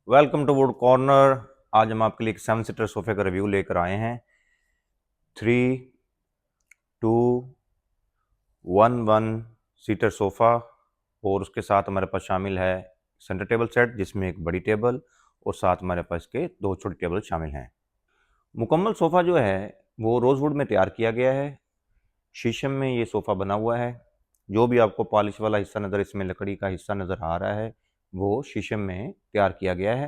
Welcome to would corner. आज हम आपके लिए एक 7 सीटर सोफे का रिव्यू लेकर आए हैं। 3, 2, 1 सीटर सोफ़ा और उसके साथ हमारे पास शामिल है सेंटर टेबल सेट, जिसमें एक बड़ी टेबल और साथ हमारे पास के 2 छोटी टेबल शामिल हैं। मुकम्मल सोफ़ा जो है वो रोज़वुड में तैयार किया गया है। शीशम में ये सोफ़ा बना हुआ है। जो भी आपको पॉलिश वाला हिस्सा नज़र, इसमें लकड़ी का हिस्सा नज़र आ रहा है, वो शीशम में तैयार किया गया है।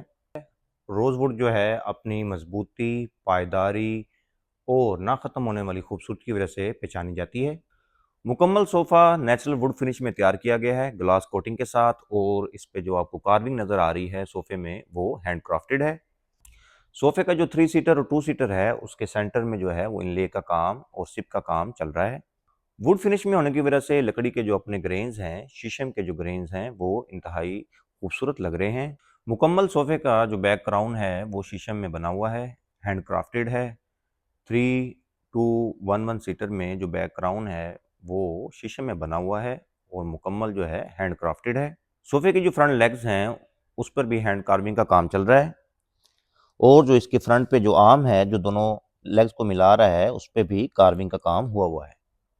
रोज़वुड जो है अपनी मजबूती, पायदारी और ना ख़त्म होने वाली खूबसूरती की वजह से पहचानी जाती है। मुकम्मल सोफ़ा नेचुरल वुड फिनिश में तैयार किया गया है ग्लास कोटिंग के साथ, और इस पे जो आपको कार्विंग नज़र आ रही है सोफ़े में, वो हैंड क्राफ्टेड है। सोफ़े का जो 3 सीटर और 2 सीटर है, उसके सेंटर में जो है वो इनले का काम और सिप का काम चल रहा है। वुड फिनिश में होने की वजह से लकड़ी के जो अपने ग्रेन्स हैं, शीशम के जो ग्रेन्स हैं, वो इंतहाई खूबसूरत लग रहे हैं। मुकम्मल सोफ़े का जो बैक क्राउन है वो शीशम में बना हुआ है, हैंड क्राफ्टेड है। 3, 2, 1 सीटर में जो बैक क्राउन है वो शीशम में बना हुआ है और मुकम्मल जो है हैंड क्राफ्टेड है। सोफ़े की जो फ्रंट लेग्स हैं उस पर भी हैंड कार्विंग का काम चल रहा है, और जो इसके फ्रंट पे जो आर्म है जो दोनों लेग्स को मिला रहा है, उस पे भी कार्विंग का काम हुआ हुआ है।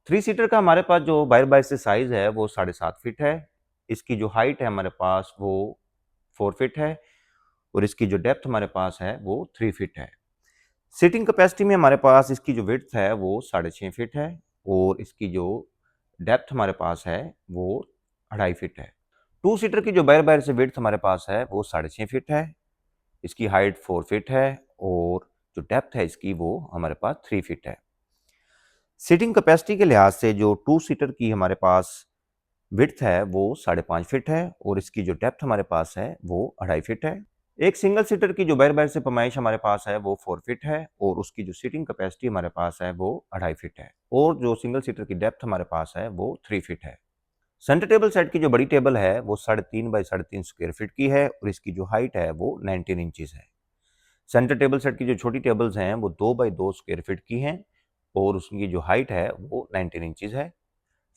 3 सीटर का हमारे पास जो बाई बाई से साइज़ है वो 7.5 फीट है। इसकी जो हाइट है हमारे पास वो 4 फीट है, और इसकी जो डेप्थ हमारे पास है वो 3 फीट है। सीटिंग कैपेसिटी में हमारे पास इसकी जो विड्थ है वो 6.5 फीट है, और इसकी जो डेप्थ हमारे पास है वो 2.5 फीट है। 2 सीटर की जो बाहर बाहर से विड्थ हमारे पास है वो 6.5 फीट है, इसकी हाइट 4 फीट है, और जो डेप्थ है इसकी वो हमारे पास 3 फीट है। सीटिंग कैपेसिटी के लिहाज से जो 2 सीटर की हमारे पास विड्थ है वो 5.5 फीट है, और इसकी जो डेप्थ हमारे पास है वो 2.5 फीट है। एक सिंगल सीटर की जो बाहर बाहर से पैमाइश हमारे पास है वो 4 फीट है, और उसकी जो सीटिंग कैपेसिटी हमारे पास है वो 2.5 फीट है, और जो सिंगल सीटर की डेप्थ हमारे पास है वो 3 फीट है। सेंटर टेबल सेट की जो बड़ी टेबल है वो 3.5 बाई 3.5 स्क्वायर फीट की है, और इसकी जो हाइट है वो 19 इंचज है। सेंटर टेबल सेट की जो छोटी टेबल्स हैं वो 2 बाई 2 स्क्वायर फीट की हैं, और उसकी जो हाइट है वो 19 इंचज है।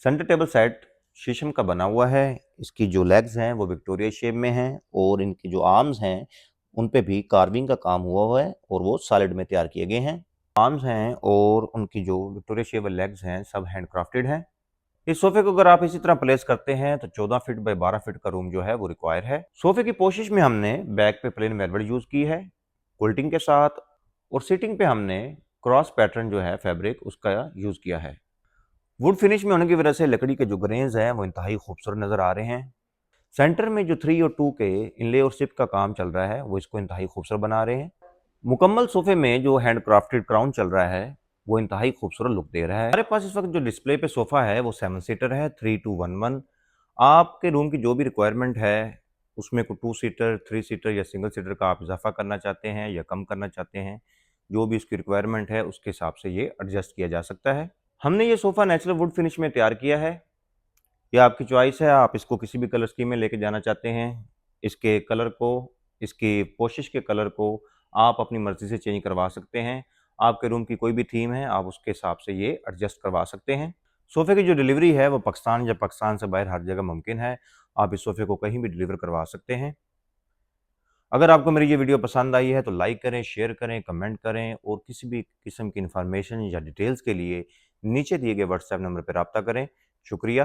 सेंटर टेबल सेट शीशम का बना हुआ है। इसकी जो लेग्स हैं वो विक्टोरिया शेप में हैं, और इनकी जो आर्म्स हैं उन पे भी कार्विंग का काम हुआ हुआ है, और वो सॉलिड में तैयार किए गए हैं। आर्म्स हैं और उनकी जो विक्टोरिया शेप लेग्स हैं सब हैंड क्राफ्टेड हैं। इस सोफे को अगर आप इसी तरह प्लेस करते हैं तो 14 फीट बाई 12 फीट का रूम जो है वो रिक्वायर है। सोफे की पोशिश में हमने बैक पे प्लेन वेलवेट यूज की है क्विल्टिंग के साथ, और सीटिंग पे हमने क्रॉस पैटर्न जो है फैब्रिक उसका यूज किया है। वुड फिनिश में होने की वजह से लकड़ी के जो ग्रेन्स हैं वो इंतहाई खूबसूरत नज़र आ रहे हैं। सेंटर में जो 3 और 2 के इनले और सिप का काम चल रहा है वो इसको इंतहाई खूबसूरत बना रहे हैं। मुकम्मल सोफे में जो हैंड क्राफ्टेड क्राउन चल रहा है वो इंतहाई खूबसूरत लुक दे रहा है। हमारे पास इस वक्त जो डिस्प्ले पे सोफा है वो 7 सीटर है, 3211। आपके रूम की जो भी रिक्वायरमेंट है उसमें को 2 सीटर, 3 सीटर या सिंगल सीटर का आप इजाफा करना चाहते हैं या कम करना चाहते हैं, जो भी उसकी रिक्वायरमेंट है उसके हिसाब से ये एडजस्ट किया जा सकता है। हमने ये सोफ़ा नेचुरल वुड फिनिश में तैयार किया है। ये आपकी चॉइस है, आप इसको किसी भी कलर स्कीम में लेके जाना चाहते हैं। इसके कलर को, इसकी पोशिश के कलर को आप अपनी मर्ज़ी से चेंज करवा सकते हैं। आपके रूम की कोई भी थीम है, आप उसके हिसाब से ये एडजस्ट करवा सकते हैं। सोफ़े की जो डिलीवरी है वो पाकिस्तान या पाकिस्तान से बाहर हर जगह मुमकिन है। आप इस सोफ़े को कहीं भी डिलीवर करवा सकते हैं। अगर आपको मेरी ये वीडियो पसंद आई है तो लाइक करें, शेयर करें, कमेंट करें, और किसी भी किस्म की इन्फॉर्मेशन या डिटेल्स के लिए नीचे दिए गए व्हाट्सएप नंबर पर रब्ता करें। शुक्रिया।